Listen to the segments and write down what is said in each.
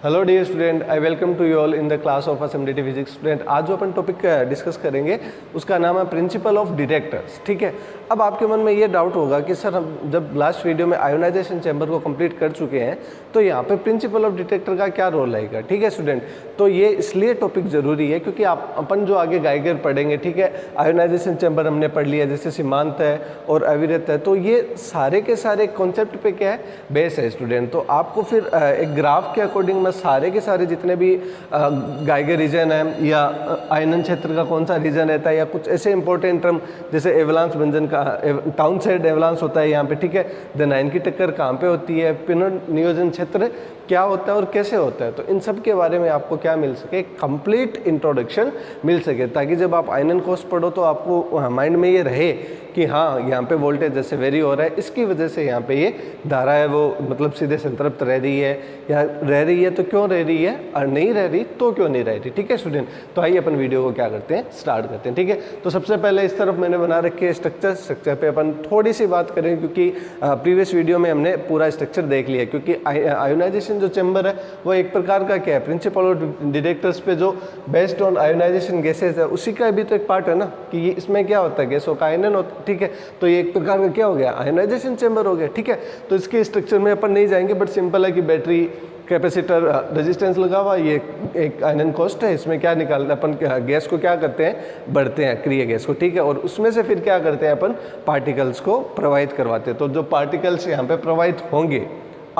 Hello dear student, I welcome to you all in the class of assembly physics. Student, आज जो अपन topic discuss करेंगे उसका नाम है प्रिंसिपल ऑफ डिटेक्टर्स। ठीक है, अब आपके मन में ये डाउट होगा कि सर हम जब लास्ट वीडियो में आयोनाइजेशन चैम्बर को कंप्लीट कर चुके हैं तो यहाँ पे प्रिंसिपल ऑफ डिटेक्टर का क्या रोल रहेगा। ठीक है स्टूडेंट, तो ये इसलिए टॉपिक ज़रूरी है क्योंकि अपन जो आगे गाइगर पढ़ेंगे, ठीक है, आयोनाइजेशन चैम्बर हमने पढ़ लिया, जैसे सीमांत है और अविरत है, तो ये सारे के सारे कॉन्सेप्ट पे क्या है, बेस है स्टूडेंट। तो आपको फिर एक ग्राफ के अकॉर्डिंग सारे के सारे जितने भी गाइगर रीजन है या आयनन क्षेत्र का कौन सा रीजन रहता है या कुछ ऐसे इंपॉर्टेंट टर्म जैसे एवलांस बंजन का टाउन साइड एवलांस होता है यहाँ पे, ठीक है, द9 की टक्कर कहाँ पे होती है, पुनर्नियोजन क्षेत्र क्या होता है और कैसे होता है, तो इन सब के बारे में आपको क्या मिल सके, कंप्लीट इंट्रोडक्शन मिल सके, ताकि जब आप आयनन कोर्स पढ़ो तो आपको माइंड में ये रहे कि हाँ यहाँ पे वोल्टेज जैसे वेरी हो रहा है, इसकी वजह से यहाँ पे ये धारा है वो मतलब सीधे संतृप्त रह रही है या रह रही है तो क्यों रह रही है, और नहीं रह रही तो क्यों नहीं रह रही। ठीक है स्टूडेंट, तो आइए अपन वीडियो को क्या करते हैं, स्टार्ट करते हैं। ठीक है, तो सबसे पहले इस तरफ मैंने बना रखी है स्ट्रक्चर पे अपन थोड़ी सी बात करें क्योंकि प्रीवियस वीडियो में हमने पूरा स्ट्रक्चर देख लिया, क्योंकि आयोनाइजेशन जो चैम्बर है वो एक प्रकार का क्या है, प्रिंसिपल ऑफ डिटेक्टर्स पे जो बेस्ड ऑन आयोनाइजेशन गैसेज है उसी का भी तो एक पार्ट है ना, कि ये इसमें क्या होता है, गैसों का आयनन होता है। ठीक है, तो ये एक प्रकार का क्या हो गया, आयोनाइजेशन चैम्बर हो गया। ठीक है, तो इसके स्ट्रक्चर में अपन नहीं जाएंगे, बट सिंपल है कि बैटरी, कैपेसिटर, रेजिस्टेंस लगा हुआ, ये एक आयनन कॉस्ट है, इसमें क्या निकालते हैं अपन, गैस को क्या करते हैं, बढ़ते हैं अक्रिय गैस को। ठीक है, और उसमें से फिर क्या करते हैं अपन, पार्टिकल्स को प्रवाहित करवाते हैं। तो जो पार्टिकल्स यहाँ पे प्रवाहित होंगे,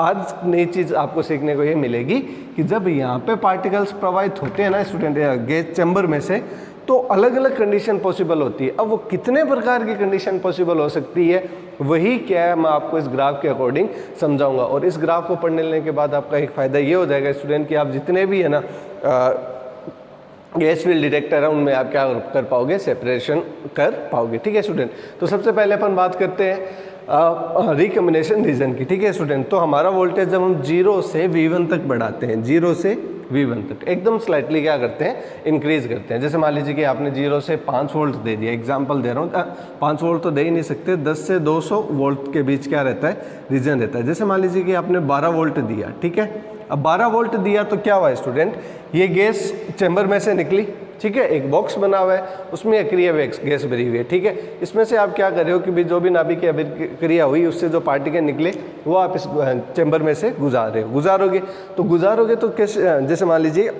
आज नई चीज़ आपको सीखने को ये मिलेगी कि जब यहाँ पे पार्टिकल्स प्रवाहित होते हैं ना स्टूडेंट गैस चैम्बर में से, तो अलग अलग कंडीशन पॉसिबल होती है। अब वो कितने प्रकार की कंडीशन पॉसिबल हो सकती है, वही क्या है मैं आपको इस ग्राफ के अकॉर्डिंग समझाऊंगा। और इस ग्राफ को पढ़ने लेने के बाद आपका एक फ़ायदा ये हो जाएगा स्टूडेंट कि आप जितने भी है ना गैस फील्ड डिटेक्टर है उनमें आप क्या कर पाओगे, सेपरेशन कर पाओगे। ठीक है स्टूडेंट, तो सबसे पहले अपन बात करते हैं रिकम्बिनेशन रीजन की। ठीक है स्टूडेंट, तो हमारा वोल्टेज जब हम 0 से V1 तक बढ़ाते हैं, 0 से V1 तक एकदम स्लाइटली क्या करते हैं, इंक्रीज करते हैं। जैसे मान लीजिए कि आपने 0 से 5 वोल्ट दे दिया, एग्जांपल दे रहा हूँ, 5 वोल्ट तो दे ही नहीं सकते, 10 से 200 वोल्ट के बीच क्या रहता है, रीजन रहता है। जैसे मान लीजिए कि आपने 12 वोल्ट दिया, ठीक है, अब 12 वोल्ट दिया तो क्या हुआ स्टूडेंट, ये गैस चैम्बर में से निकली, ठीक है, एक बॉक्स बना हुआ है उसमें अक्रिय गैस भरी हुई है। ठीक है, इसमें से आप क्या कर रहे हो कि भी जो भी नाभिकीय अभिक्रिया हुई उससे जो पार्टिकल निकले वो आप इस चैम्बर में से गुजारोगे तो कैसे, जैसे मान लीजिए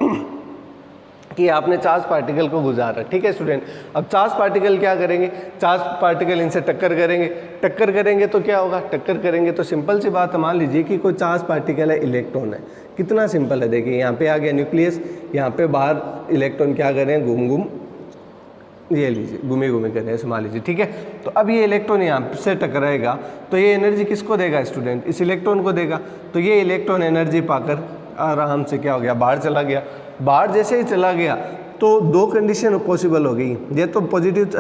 कि आपने चार्ज पार्टिकल को गुजारा। ठीक है स्टूडेंट, अब चार्ज पार्टिकल क्या करेंगे, चार्ज पार्टिकल इनसे टक्कर करेंगे तो क्या होगा, टक्कर करेंगे तो सिंपल सी बात है, मान लीजिए कि कोई चार्ज पार्टिकल है, इलेक्ट्रॉन है, कितना सिंपल है, देखिए यहाँ पे आ गया न्यूक्लियस, यहाँ पे बाहर इलेक्ट्रॉन क्या कर रहे हैं, घूम ये लीजिए घूमे कर रहे हैं, मान लीजिए। ठीक है, तो अब ये इलेक्ट्रॉन यहाँ से टकराएगा तो ये एनर्जी किसको देगा स्टूडेंट, इस इलेक्ट्रॉन को देगा। तो ये इलेक्ट्रॉन एनर्जी पाकर आराम से क्या हो गया, बाहर चला गया। बाहर जैसे ही चला गया तो दो कंडीशन पॉसिबल हो गई, ये तो पॉजिटिव,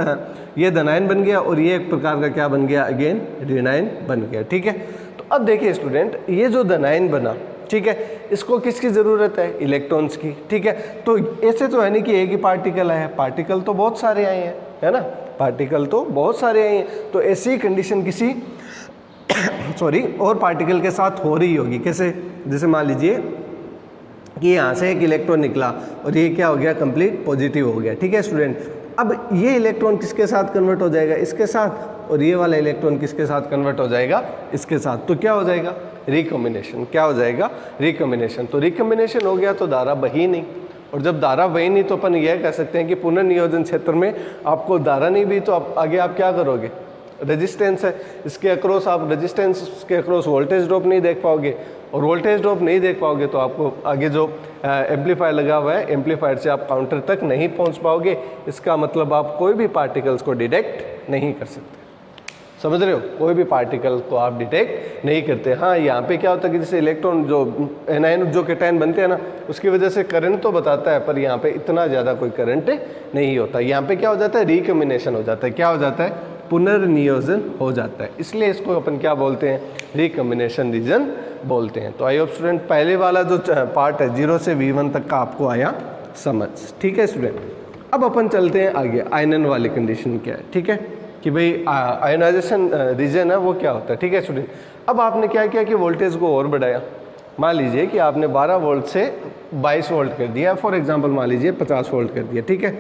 ये धनायन बन गया और ये एक प्रकार का क्या बन गया, अगेन ऋणायन बन गया। ठीक है, तो अब देखिए स्टूडेंट, ये जो धनायन बना, ठीक है, इसको किसकी ज़रूरत है, इलेक्ट्रॉन्स की। ठीक है, तो ऐसे तो है नहीं कि एक ही पार्टिकल आया है, पार्टिकल तो बहुत सारे आए हैं, है ना, पार्टिकल तो बहुत सारे आए हैं। तो ऐसी कंडीशन किसी और पार्टिकल के साथ हो रही होगी, कैसे, जैसे मान लीजिए कि यहाँ से एक इलेक्ट्रॉन निकला और ये क्या हो गया, कंप्लीट पॉजिटिव हो गया। ठीक है स्टूडेंट, अब ये इलेक्ट्रॉन किसके साथ कन्वर्ट हो जाएगा, इसके साथ, और ये वाला इलेक्ट्रॉन किसके साथ कन्वर्ट हो जाएगा, इसके साथ। तो क्या हो जाएगा, रिकॉम्बिनेशन। क्या हो जाएगा, रिकॉम्बिनेशन। तो रिकॉम्बिनेशन हो गया तो धारा बही नहीं, और जब धारा बही नहीं तो अपन यह कह सकते हैं कि पुनर्नियोजन क्षेत्र में आपको धारा नहीं भी तो आगे आप क्या करोगे, रेजिस्टेंस है, इसके अक्रॉस आप रेजिस्टेंस के अक्रॉस वोल्टेज ड्रॉप नहीं देख पाओगे, और वोल्टेज ड्रॉप नहीं देख पाओगे तो आपको आगे जो एम्पलीफायर लगा हुआ है, एम्पलीफायर से आप काउंटर तक नहीं पहुंच पाओगे। इसका मतलब आप कोई भी पार्टिकल्स को डिटेक्ट नहीं कर सकते। समझ रहे हो, कोई भी पार्टिकल को आप डिटेक्ट नहीं करते। हाँ, यहाँ पे क्या होता है कि जैसे इलेक्ट्रॉन जो एनायन जो कैटायन बनते हैं ना, उसकी वजह से करंट तो बताता है, पर यहाँ पे इतना ज़्यादा कोई करंट नहीं होता। यहाँ पे क्या हो जाता है, रिकम्बिनेशन हो जाता है। क्या हो जाता है, पुनर्नियोजन हो जाता है, इसलिए इसको अपन क्या बोलते हैं, रिकम्बिनेशन रीजन बोलते हैं। तो आई होप स्टूडेंट पहले वाला जो पार्ट है 0 से V1 तक का आपको आया समझ। ठीक है स्टूडेंट, अब अपन चलते हैं आगे, आयनन वाली कंडीशन क्या है। ठीक है, कि भाई आयोनाइजेशन रीजन है वो क्या होता है। ठीक है स्टूडेंट, अब आपने क्या किया कि वोल्टेज को और बढ़ाया, मान लीजिए कि आपने 12 वोल्ट से 22 वोल्ट कर दिया, फॉर एग्जांपल मान लीजिए 50 वोल्ट कर दिया, ठीक है।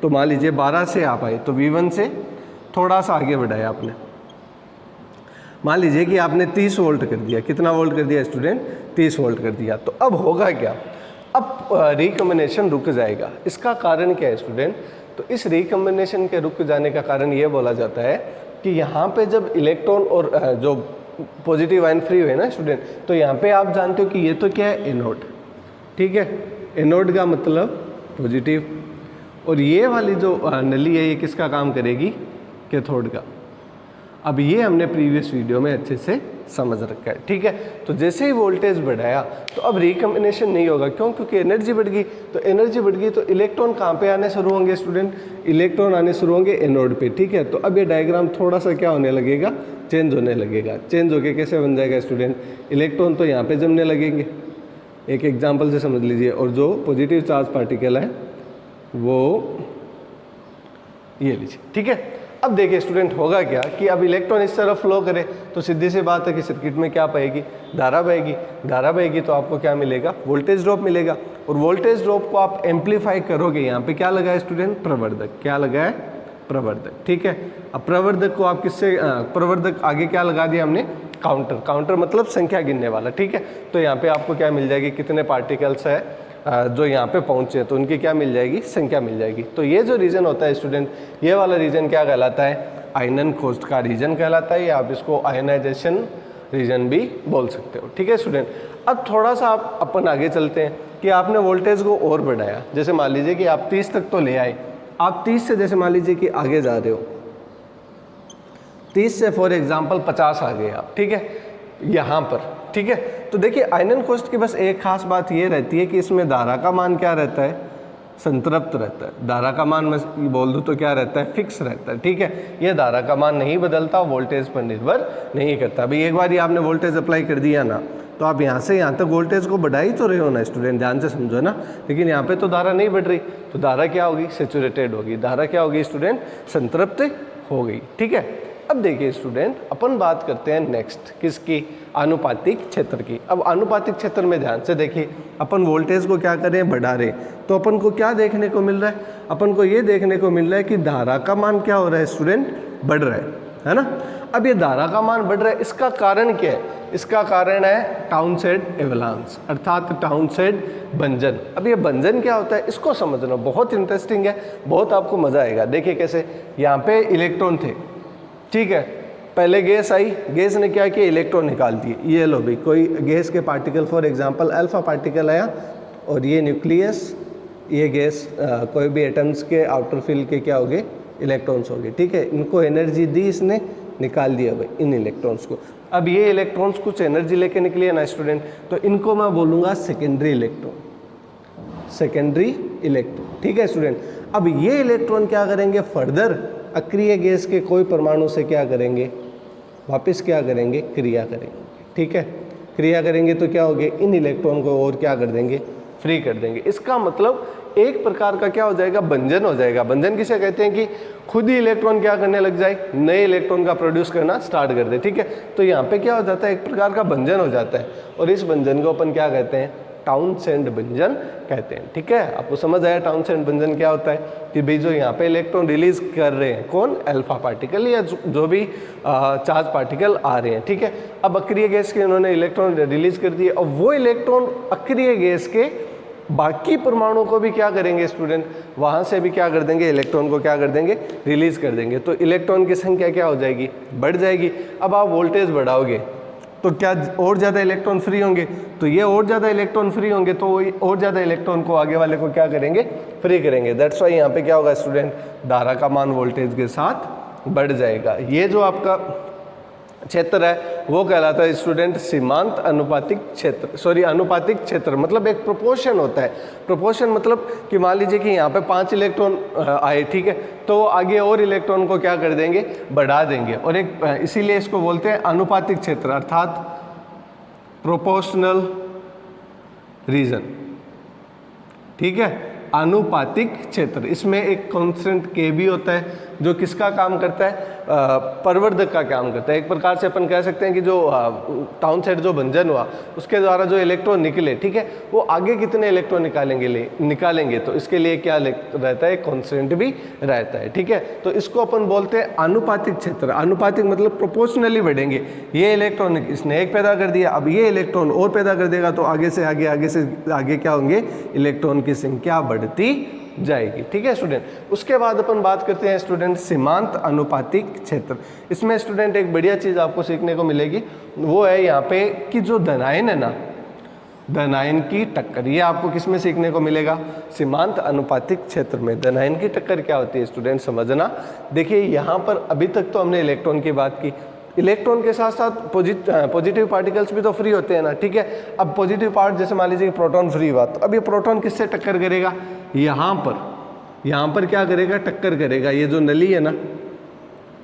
तो मान लीजिए 12 से आप आए तो V1 से थोड़ा सा आगे बढ़ाया आपने, मान लीजिए कि आपने 30 वोल्ट कर दिया। कितना वोल्ट कर दिया स्टूडेंट? 30 वोल्ट कर दिया। तो अब होगा क्या? अब रिकॉम्बिनेशन रुक जाएगा। इसका कारण क्या है स्टूडेंट? तो इस रिकॉम्बिनेशन के रुक जाने का कारण ये बोला जाता है कि यहाँ पे जब इलेक्ट्रॉन और जो पॉजिटिव आयन फ्री हुए ना स्टूडेंट, तो यहाँ पे आप जानते हो कि ये तो क्या है? एनोड, ठीक है। एनोड का मतलब पॉजिटिव, और ये वाली जो नली है ये किसका काम करेगी? कैथोड का। अब ये हमने प्रीवियस वीडियो में अच्छे से समझ रखा है, ठीक है। तो जैसे ही वोल्टेज बढ़ाया तो अब रिकॉम्बिनेशन नहीं होगा, क्यों? क्योंकि एनर्जी बढ़ गई। तो एनर्जी बढ़ गई तो इलेक्ट्रॉन कहाँ पे आने शुरू होंगे स्टूडेंट? इलेक्ट्रॉन आने शुरू होंगे एनोड पे, ठीक है। तो अब ये डायग्राम थोड़ा सा क्या होने लगेगा? चेंज होने लगेगा। चेंज होके कैसे बन जाएगा स्टूडेंट? इलेक्ट्रॉन तो यहाँ पे जमने लगेंगे, एक एग्जाम्पल से समझ लीजिए, और जो पॉजिटिव चार्ज पार्टिकल है वो ये लीजिए, ठीक है। अब देखिए स्टूडेंट होगा क्या कि अब इलेक्ट्रॉन इस तरफ फ्लो करे तो सीधी सी बात है कि सर्किट में क्या पाएगी? धारा बहेगी। धारा बहेगी तो आपको क्या मिलेगा? वोल्टेज ड्रॉप मिलेगा। और वोल्टेज ड्रॉप को आप एम्पलीफाई करोगे, यहाँ पे क्या लगा है स्टूडेंट? प्रवर्धक। क्या लगा है? प्रवर्धक, ठीक है। अब प्रवर्धक को आप किससे प्रवर्धक आगे क्या लगा दिया हमने? काउंटर। काउंटर मतलब संख्या गिनने वाला, ठीक है। तो यहाँ पे आपको क्या मिल जाएगी? कितने पार्टिकल्स है जो यहाँ पे पहुँचे, तो उनकी क्या मिल जाएगी? संख्या मिल जाएगी। तो ये जो रीजन होता है स्टूडेंट, ये वाला रीजन क्या कहलाता है? आयनन-खोस्ट का रीजन कहलाता है, या आप इसको आयनाइजेशन रीजन भी बोल सकते हो, ठीक है स्टूडेंट। अब थोड़ा सा आप अपन आगे चलते हैं कि आपने वोल्टेज को और बढ़ाया। जैसे मान लीजिए कि आप 30 तक तो ले आए, आप 30 से जैसे मान लीजिए कि आगे जा रहे हो, 30 से फॉर एग्जाम्पल 50 आ गए आप, ठीक है, यहाँ पर, ठीक है। तो देखिए आयनन-खोस्ट की बस एक खास बात ये रहती है कि इसमें धारा का मान क्या रहता है? संतृप्त रहता है। धारा का मान मैं बोल दूं तो क्या रहता है? फिक्स रहता है, ठीक है। ये धारा का मान नहीं बदलता, वोल्टेज पर निर्भर नहीं करता। अभी एक बार ही आपने वोल्टेज अप्लाई कर दिया ना, तो आप यहाँ से यहाँ तक वोल्टेज को बढ़ा ही तो रहे हो ना स्टूडेंट, ध्यान से समझो ना। लेकिन यहाँ पे तो धारा नहीं बढ़ रही, तो धारा क्या होगी? सैचुरेटेड होगी। धारा क्या होगी स्टूडेंट? संतृप्त हो गई, ठीक है। अब देखिए स्टूडेंट, अपन बात करते हैं नेक्स्ट किसकी? आनुपातिक क्षेत्र की। अब आनुपातिक क्षेत्र में ध्यान से देखिए, अपन वोल्टेज को क्या करें? बढ़ा रहे। तो अपन को क्या देखने को मिल रहा है? अपन को ये देखने को मिल रहा है कि धारा का मान क्या हो रहा है स्टूडेंट? बढ़ रहा है ना। अब ये धारा का मान बढ़ रहा है, इसका कारण क्या है? इसका कारण है टाउनसेंड एवलांस, अर्थात टाउनसेंड बंधन। अब ये बंधन क्या होता है इसको समझना बहुत इंटरेस्टिंग है, बहुत आपको मजा आएगा। देखिए कैसे, यहाँ पे इलेक्ट्रॉन थे, ठीक है। पहले गैस आई, गैस ने क्या किया? इलेक्ट्रॉन निकाल दिए। ये लो भाई, कोई गैस के particle for example alpha particle आया, और ये न्यूक्लियस, ये गैस कोई भी एटम्स के आउटर फिल के क्या हो गए? इलेक्ट्रॉन्स हो गए, ठीक है। इनको एनर्जी दी, इसने निकाल दिया भाई इन इलेक्ट्रॉन्स को। अब ये इलेक्ट्रॉन्स कुछ एनर्जी लेके निकले ना स्टूडेंट, तो इनको मैं बोलूँगा सेकेंडरी इलेक्ट्रॉन। सेकेंडरी इलेक्ट्रॉन, ठीक है स्टूडेंट। अब ये इलेक्ट्रॉन क्या करेंगे? फर्दर अक्रिय गैस के कोई परमाणु से क्या करेंगे? वापस क्या करेंगे? क्रिया करेंगे, ठीक है। क्रिया करेंगे तो क्या होगे? इन इलेक्ट्रॉन को और क्या कर देंगे? फ्री कर देंगे। इसका मतलब एक प्रकार का क्या हो जाएगा? बंधन हो जाएगा। बंधन किसे कहते हैं? कि खुद ही इलेक्ट्रॉन क्या करने लग जाए? नए इलेक्ट्रॉन का प्रोड्यूस करना स्टार्ट कर दे, ठीक है। तो यहाँ पे क्या हो जाता है? एक प्रकार का बंधन हो जाता है, और इस बंधन को अपन क्या कहते हैं? टाउनसेंड बंधन कहते हैं, ठीक है। आपको समझ आया टाउनसेंड बंधन क्या होता है? कि भाई जो यहाँ पे इलेक्ट्रॉन रिलीज कर रहे हैं, कौन? अल्फा पार्टिकल या जो भी चार्ज पार्टिकल आ रहे हैं, ठीक है। अब अक्रिय गैस के उन्होंने इलेक्ट्रॉन रिलीज कर दिए, और वो इलेक्ट्रॉन अक्रिय गैस के बाकी परमाणु को भी क्या करेंगे स्टूडेंट? वहाँ से भी क्या कर देंगे? इलेक्ट्रॉन को क्या कर देंगे? रिलीज कर देंगे। तो इलेक्ट्रॉन की संख्या क्या हो जाएगी? बढ़ जाएगी। अब आप वोल्टेज बढ़ाओगे तो क्या और ज़्यादा इलेक्ट्रॉन फ्री होंगे? तो ये और ज़्यादा इलेक्ट्रॉन फ्री होंगे तो और ज़्यादा इलेक्ट्रॉन को आगे वाले को क्या करेंगे? फ्री करेंगे। दैट्स वाई यहाँ पे क्या होगा स्टूडेंट? धारा का मान वोल्टेज के साथ बढ़ जाएगा। ये जो आपका क्षेत्र है वो कहलाता है स्टूडेंट सीमांत अनुपातिक क्षेत्र। सॉरी, अनुपातिक क्षेत्र मतलब एक प्रोपोर्शन होता है। प्रोपोर्शन मतलब कि मान लीजिए कि यहाँ पे 5 इलेक्ट्रॉन आए, ठीक है, तो आगे और इलेक्ट्रॉन को क्या कर देंगे? बढ़ा देंगे। और एक इसीलिए इसको बोलते हैं अनुपातिक क्षेत्र, अर्थात प्रोपोर्शनल रीजन, ठीक है। आनुपातिक क्षेत्र। इसमें एक कांस्टेंट के भी होता है जो किसका काम करता है, प्रवर्धक का काम करता है। एक प्रकार से अपन कह सकते हैं कि जो टाउन साइड जो भंजन हुआ उसके द्वारा जो इलेक्ट्रॉन निकले, ठीक है, वो आगे कितने इलेक्ट्रॉन निकालेंगे तो इसके लिए क्या रहता है, कांस्टेंट भी रहता है, ठीक है। तो इसको अपन बोलते हैं आनुपातिक क्षेत्र। आनुपातिक मतलब प्रोपोर्शनली बढ़ेंगे। ये इलेक्ट्रॉन इसने एक पैदा कर दिया, अब ये इलेक्ट्रॉन और पैदा कर देगा तो आगे से आगे क्या होंगे, इलेक्ट्रॉन की संख्या बढ़ती जाएगी, ठीक है स्टूडेंट। उसके बाद अपन बात करते हैं स्टूडेंट सीमांत अनुपातिक क्षेत्र। इसमें स्टूडेंट एक बढ़िया चीज़ आपको सीखने को मिलेगी, वो है यहाँ पे कि जो धनायन है ना, धनायन की टक्कर, ये आपको किस में सीखने को मिलेगा, सीमांत अनुपातिक क्षेत्र में। धनायन की टक्कर क्या होती है स्टूडेंट समझना। देखिए यहाँ पर अभी तक तो हमने इलेक्ट्रॉन की बात की, इलेक्ट्रॉन के साथ साथ पॉजिटिव पार्टिकल्स भी तो फ्री होते हैं ना, ठीक है। अब पॉजिटिव पार्ट जैसे मान लीजिए प्रोटॉन फ्री हुआ, तो अब ये प्रोटॉन किससे टक्कर करेगा, यहाँ पर क्या करेगा, टक्कर करेगा। ये जो नली है ना,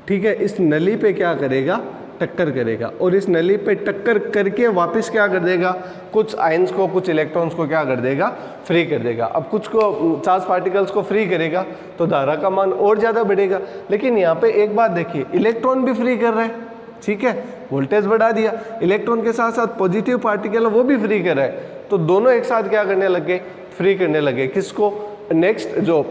ठीक है, इस नली पे क्या करेगा, टक्कर करेगा, और इस नली पे टक्कर करके वापस क्या कर देगा, कुछ आयंस को, कुछ इलेक्ट्रॉन्स को क्या कर देगा, फ्री कर देगा। अब कुछ को चार्ज पार्टिकल्स को फ्री करेगा तो धारा का मान और ज़्यादा बढ़ेगा। लेकिन यहाँ पे एक बात देखिए, इलेक्ट्रॉन भी फ्री कर रहा है, ठीक है, वोल्टेज बढ़ा दिया, इलेक्ट्रॉन के साथ साथ पॉजिटिव पार्टिकल वो भी फ्री कर रहा है, तो दोनों एक साथ क्या करने लगे, फ्री करने लगे। किसको, नेक्स्ट जो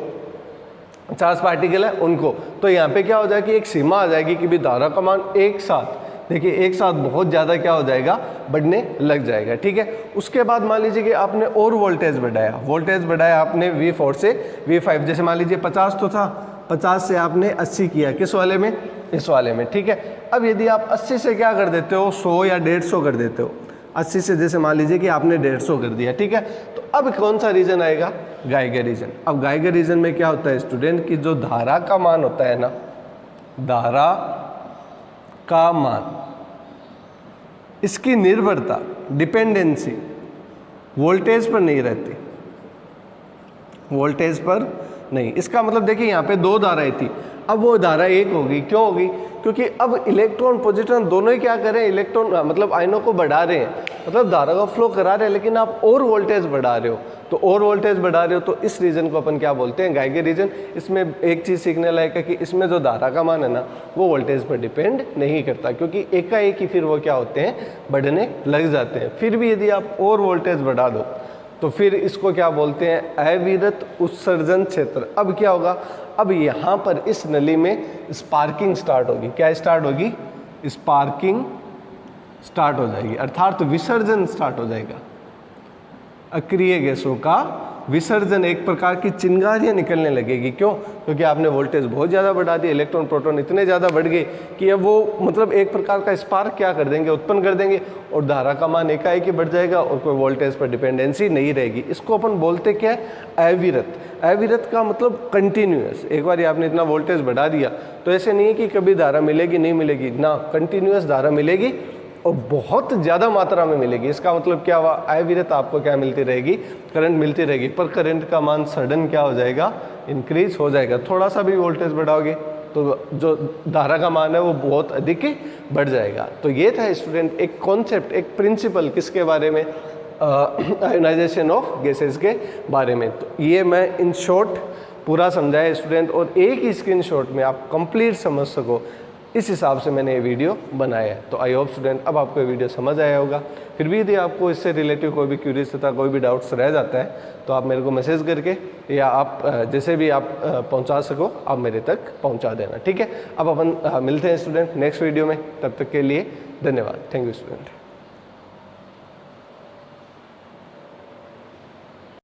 चार्ज पार्टिकल है उनको। तो यहाँ पे क्या हो जाएगा कि एक सीमा आ जाएगी कि भी धारा का मान एक साथ, देखिए एक साथ बहुत ज़्यादा क्या हो जाएगा, बढ़ने लग जाएगा, ठीक है। उसके बाद मान लीजिए कि आपने और वोल्टेज बढ़ाया आपने V4 से V5, जैसे मान लीजिए 50 तो था, 50 से आपने 80 किया, किस वाले में, इस वाले में, ठीक है। अब यदि आप 80 से क्या कर देते हो, 100 या 150 कर देते हो, 80 से जैसे मान लीजिए कि आपने 150 कर दिया, ठीक है, तो अब कौन सा रीजन आएगा, गाइगर रीजन। अब गाइगर रीजन में क्या होता है स्टूडेंट की जो धारा का मान होता है ना, धारा का मान, इसकी निर्भरता, डिपेंडेंसी वोल्टेज पर नहीं रहती, वोल्टेज पर नहीं। इसका मतलब देखिए यहाँ पे दो धाराएं थी, अब वो धारा एक होगी। क्यों होगी, क्योंकि अब इलेक्ट्रॉन पॉजिट्रॉन दोनों ही क्या कर रहे हैं, इलेक्ट्रॉन मतलब आयनों को बढ़ा रहे हैं, मतलब धारा का फ्लो करा रहे हैं, लेकिन आप और वोल्टेज बढ़ा रहे हो, तो और वोल्टेज बढ़ा रहे हो, तो इस रीजन को अपन क्या बोलते हैं, गाइगर रीजन। इसमें एक चीज़ सीखने लायक है कि इसमें जो धारा का मान है ना, वो वोल्टेज पर डिपेंड नहीं करता, क्योंकि एकाएक ही फिर वो क्या होते हैं, बढ़ने लग जाते हैं। फिर भी यदि आप और वोल्टेज बढ़ा दो तो फिर इसको क्या बोलते हैं, अविरत उत्सर्जन क्षेत्र। अब क्या होगा, अब यहाँ पर इस नली में स्पार्किंग स्टार्ट होगी। क्या स्टार्ट होगी, स्पार्किंग स्टार्ट हो जाएगी, अर्थात विसर्जन स्टार्ट हो जाएगा, अक्रिय गैसों का विसर्जन, एक प्रकार की चिंगारियाँ निकलने लगेगी। क्यों, क्योंकि आपने वोल्टेज बहुत ज़्यादा बढ़ा दिया, इलेक्ट्रॉन प्रोटॉन इतने ज़्यादा बढ़ गए कि अब वो मतलब एक प्रकार का स्पार्क क्या कर देंगे, उत्पन्न कर देंगे, और धारा का मान एकाएक ही बढ़ जाएगा और कोई वोल्टेज पर डिपेंडेंसी नहीं रहेगी। इसको अपन बोलते क्या है, अविरत। अविरत का मतलब कंटिन्यूअस। एक बार आपने इतना वोल्टेज बढ़ा दिया तो ऐसे नहीं है कि कभी धारा मिलेगी नहीं मिलेगी ना, कंटिन्यूअस धारा मिलेगी और बहुत ज़्यादा मात्रा में मिलेगी। इसका मतलब क्या हुआ, अविरत आपको क्या मिलती रहेगी, करंट मिलती रहेगी, पर करंट का मान सडन क्या हो जाएगा, इंक्रीज हो जाएगा। थोड़ा सा भी वोल्टेज बढ़ाओगे तो जो धारा का मान है वो बहुत अधिक ही बढ़ जाएगा। तो ये था स्टूडेंट एक कॉन्सेप्ट, एक प्रिंसिपल, किसके बारे में, आयोनाइजेशन ऑफ गैसेस के बारे में। तो ये मैं इन शॉर्ट पूरा समझाया स्टूडेंट, और एक ही स्क्रीनशॉट में आप कंप्लीट समझ सको, इस हिसाब से मैंने ये वीडियो बनाया है। तो आई होप स्टूडेंट अब आपको ये वीडियो समझ आया होगा। फिर भी यदि आपको इससे रिलेटिव कोई भी क्यूरीज तथा कोई भी डाउट्स रह जाता है तो आप मेरे को मैसेज करके या आप जैसे भी आप पहुंचा सको आप मेरे तक पहुंचा देना, ठीक है। अब अपन मिलते हैं स्टूडेंट नेक्स्ट वीडियो में, तब तक के लिए धन्यवाद। Thank you student.